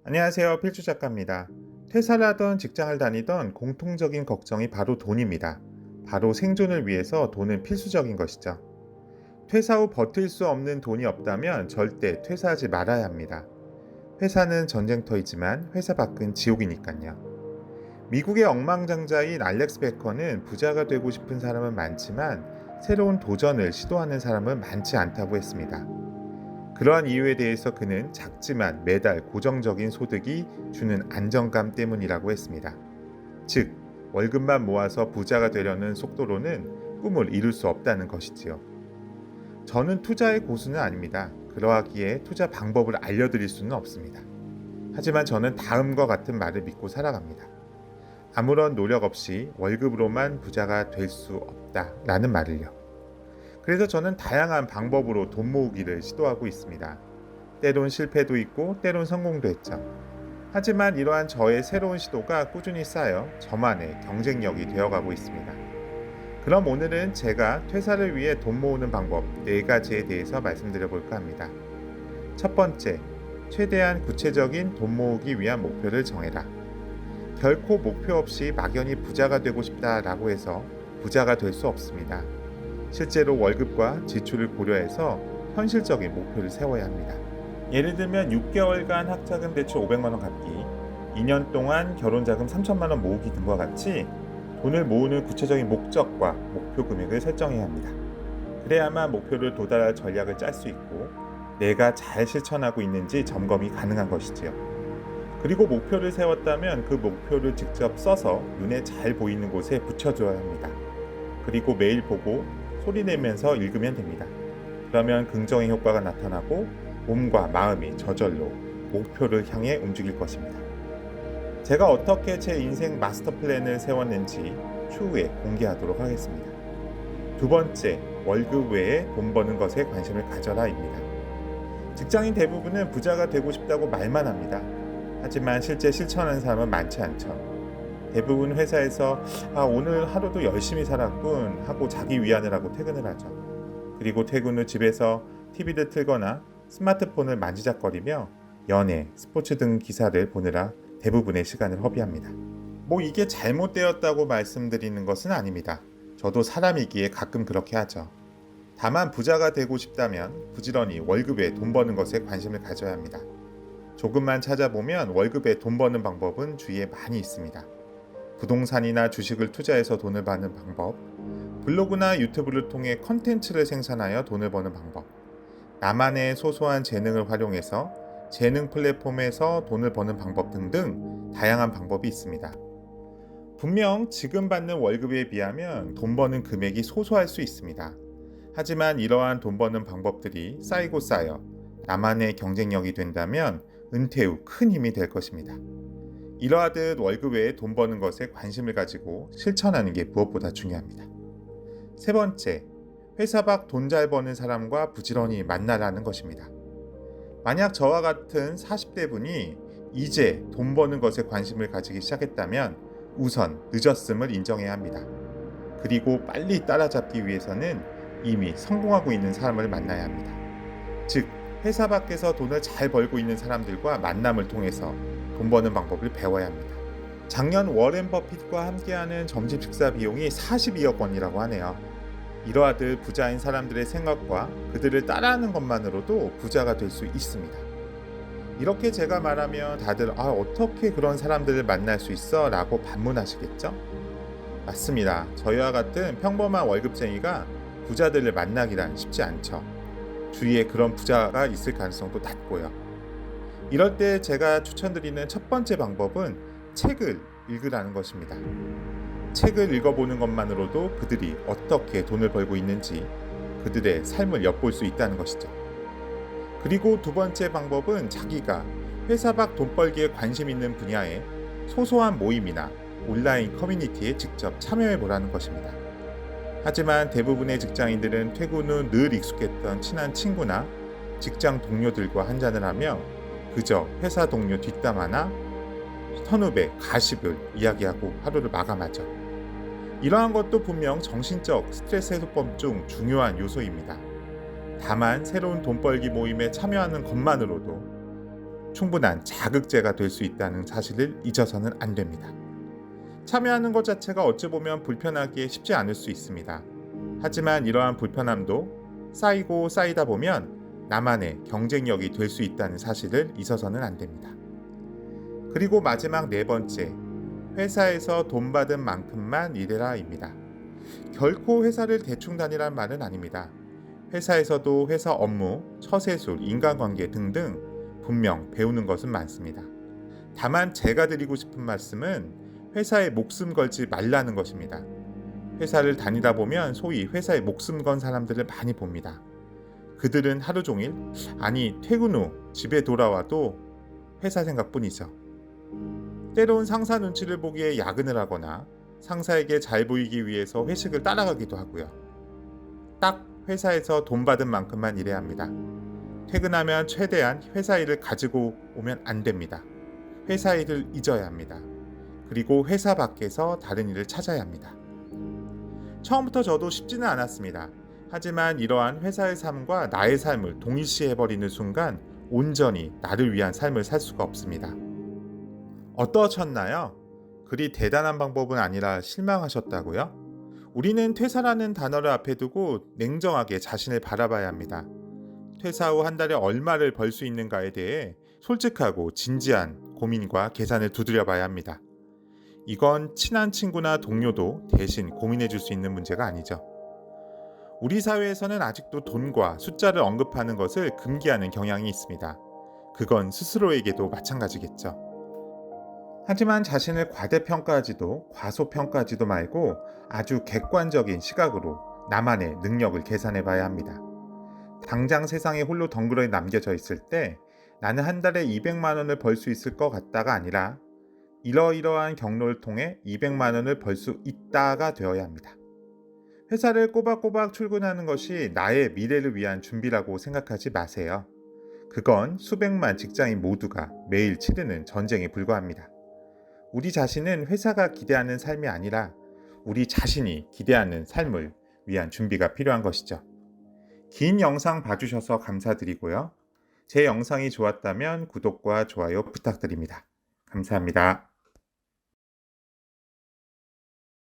안녕하세요. 필주 작가입니다. 퇴사를 하던 직장을 다니던 공통적인 걱정이 바로 돈입니다. 바로 생존을 위해서 돈은 필수적인 것이죠. 퇴사 후 버틸 수 없는 돈이 없다면 절대 퇴사하지 말아야 합니다. 회사는 전쟁터이지만 회사 밖은 지옥이니까요. 미국의 억만장자인 알렉스 베커는 부자가 되고 싶은 사람은 많지만 새로운 도전을 시도하는 사람은 많지 않다고 했습니다. 그러한 이유에 대해서 그는 작지만 매달 고정적인 소득이 주는 안정감 때문이라고 했습니다. 즉, 월급만 모아서 부자가 되려는 속도로는 꿈을 이룰 수 없다는 것이지요. 저는 투자의 고수는 아닙니다. 그러하기에 투자 방법을 알려드릴 수는 없습니다. 하지만 저는 다음과 같은 말을 믿고 살아갑니다. 아무런 노력 없이 월급으로만 부자가 될 수 없다라는 말을요. 그래서 저는 다양한 방법으로 돈 모으기를 시도하고 있습니다. 때론 실패도 있고 때론 성공도 했죠. 하지만 이러한 저의 새로운 시도가 꾸준히 쌓여 저만의 경쟁력이 되어가고 있습니다. 그럼 오늘은 제가 퇴사를 위해 돈 모으는 방법 4가지에 대해서 말씀드려 볼까 합니다. 첫 번째, 최대한 구체적인 돈 모으기 위한 목표를 정해라. 결코 목표 없이 막연히 부자가 되고 싶다라고 해서 부자가 될 수 없습니다. 실제로 월급과 지출을 고려해서 현실적인 목표를 세워야 합니다. 예를 들면 6개월간 학자금 대출 500만 원 갚기, 2년 동안 결혼자금 3천만 원 모으기 등과 같이 돈을 모으는 구체적인 목적과 목표 금액을 설정해야 합니다. 그래야만 목표를 도달할 전략을 짤 수 있고 내가 잘 실천하고 있는지 점검이 가능한 것이지요. 그리고 목표를 세웠다면 그 목표를 직접 써서 눈에 잘 보이는 곳에 붙여줘야 합니다. 그리고 매일 보고 소리내면서 읽으면 됩니다. 그러면 긍정의 효과가 나타나고 몸과 마음이 저절로 목표를 향해 움직일 것입니다. 제가 어떻게 제 인생 마스터 플랜을 세웠는지 추후에 공개하도록 하겠습니다. 두 번째, 월급 외에 돈 버는 것에 관심을 가져라입니다. 직장인 대부분은 부자가 되고 싶다고 말만 합니다. 하지만 실제 실천하는 사람은 많지 않죠. 대부분 회사에서 오늘 하루도 열심히 살았군 하고 자기 위안을 하고 퇴근을 하죠. 그리고 퇴근 후 집에서 TV를 틀거나 스마트폰을 만지작거리며 연애, 스포츠 등 기사를 보느라 대부분의 시간을 허비합니다. 이게 잘못되었다고 말씀드리는 것은 아닙니다. 저도 사람이기에 가끔 그렇게 하죠. 다만 부자가 되고 싶다면 부지런히 월급에 돈 버는 것에 관심을 가져야 합니다. 조금만 찾아보면 월급에 돈 버는 방법은 주위에 많이 있습니다. 부동산이나 주식을 투자해서 돈을 버는 방법, 블로그나 유튜브를 통해 컨텐츠를 생산하여 돈을 버는 방법, 나만의 소소한 재능을 활용해서 재능 플랫폼에서 돈을 버는 방법 등등 다양한 방법이 있습니다. 분명 지금 받는 월급에 비하면 돈 버는 금액이 소소할 수 있습니다. 하지만 이러한 돈 버는 방법들이 쌓이고 쌓여 나만의 경쟁력이 된다면 은퇴 후 큰 힘이 될 것입니다. 이러하듯 월급 외에 돈 버는 것에 관심을 가지고 실천하는 게 무엇보다 중요합니다. 세 번째, 회사 밖 돈 잘 버는 사람과 부지런히 만나라는 것입니다. 만약 저와 같은 40대 분이 이제 돈 버는 것에 관심을 가지기 시작했다면 우선 늦었음을 인정해야 합니다. 그리고 빨리 따라잡기 위해서는 이미 성공하고 있는 사람을 만나야 합니다. 즉, 회사 밖에서 돈을 잘 벌고 있는 사람들과 만남을 통해서 돈 버는 방법을 배워야 합니다. 작년 워렌 버핏과 함께하는 점심 식사 비용이 42억 원이라고 하네요. 이러하듯 부자인 사람들의 생각과 그들을 따라하는 것만으로도 부자가 될 수 있습니다. 이렇게 제가 말하면 다들 어떻게 그런 사람들을 만날 수 있어? 라고 반문하시겠죠? 맞습니다. 저희와 같은 평범한 월급쟁이가 부자들을 만나기란 쉽지 않죠. 주위에 그런 부자가 있을 가능성도 낮고요. 이럴 때 제가 추천드리는 첫 번째 방법은 책을 읽으라는 것입니다. 책을 읽어보는 것만으로도 그들이 어떻게 돈을 벌고 있는지 그들의 삶을 엿볼 수 있다는 것이죠. 그리고 두 번째 방법은 자기가 회사 밖 돈 벌기에 관심 있는 분야의 소소한 모임이나 온라인 커뮤니티에 직접 참여해 보라는 것입니다. 하지만 대부분의 직장인들은 퇴근 후 늘 익숙했던 친한 친구나 직장 동료들과 한잔을 하며 그저 회사 동료 뒷담화나 선후배, 가십을 이야기하고 하루를 마감하죠. 이러한 것도 분명 정신적 스트레스 해소법 중 중요한 요소입니다. 다만 새로운 돈 벌기 모임에 참여하는 것만으로도 충분한 자극제가 될 수 있다는 사실을 잊어서는 안 됩니다. 참여하는 것 자체가 어찌 보면 불편하기에 쉽지 않을 수 있습니다. 하지만 이러한 불편함도 쌓이고 쌓이다 보면 나만의 경쟁력이 될 수 있다는 사실을 잊어서는 안 됩니다. 그리고 마지막 네 번째, 회사에서 돈 받은 만큼만 일해라입니다. 결코 회사를 대충 다니란 말은 아닙니다. 회사에서도 회사 업무, 처세술, 인간관계 등등 분명 배우는 것은 많습니다. 다만 제가 드리고 싶은 말씀은 회사에 목숨 걸지 말라는 것입니다. 회사를 다니다 보면 소위 회사에 목숨 건 사람들을 많이 봅니다. 그들은 하루 종일, 아니 퇴근 후 집에 돌아와도 회사 생각뿐이죠. 때론 상사 눈치를 보기에 야근을 하거나 상사에게 잘 보이기 위해서 회식을 따라가기도 하고요. 딱 회사에서 돈 받은 만큼만 일해야 합니다. 퇴근하면 최대한 회사 일을 가지고 오면 안 됩니다. 회사 일을 잊어야 합니다. 그리고 회사 밖에서 다른 일을 찾아야 합니다. 처음부터 저도 쉽지는 않았습니다. 하지만 이러한 회사의 삶과 나의 삶을 동일시해버리는 순간 온전히 나를 위한 삶을 살 수가 없습니다. 어떠셨나요? 그리 대단한 방법은 아니라 실망하셨다고요? 우리는 퇴사라는 단어를 앞에 두고 냉정하게 자신을 바라봐야 합니다. 퇴사 후 한 달에 얼마를 벌 수 있는가에 대해 솔직하고 진지한 고민과 계산을 두드려 봐야 합니다. 이건 친한 친구나 동료도 대신 고민해 줄 수 있는 문제가 아니죠. 우리 사회에서는 아직도 돈과 숫자를 언급하는 것을 금기하는 경향이 있습니다. 그건 스스로에게도 마찬가지겠죠. 하지만 자신을 과대평가하지도 과소평가하지도 말고 아주 객관적인 시각으로 나만의 능력을 계산해 봐야 합니다. 당장 세상에 홀로 덩그러니 남겨져 있을 때 나는 한 달에 200만 원을 벌 수 있을 것 같다가 아니라 이러이러한 경로를 통해 200만 원을 벌 수 있다가 되어야 합니다. 회사를 꼬박꼬박 출근하는 것이 나의 미래를 위한 준비라고 생각하지 마세요. 그건 수백만 직장인 모두가 매일 치르는 전쟁에 불과합니다. 우리 자신은 회사가 기대하는 삶이 아니라 우리 자신이 기대하는 삶을 위한 준비가 필요한 것이죠. 긴 영상 봐주셔서 감사드리고요. 제 영상이 좋았다면 구독과 좋아요 부탁드립니다. 감사합니다.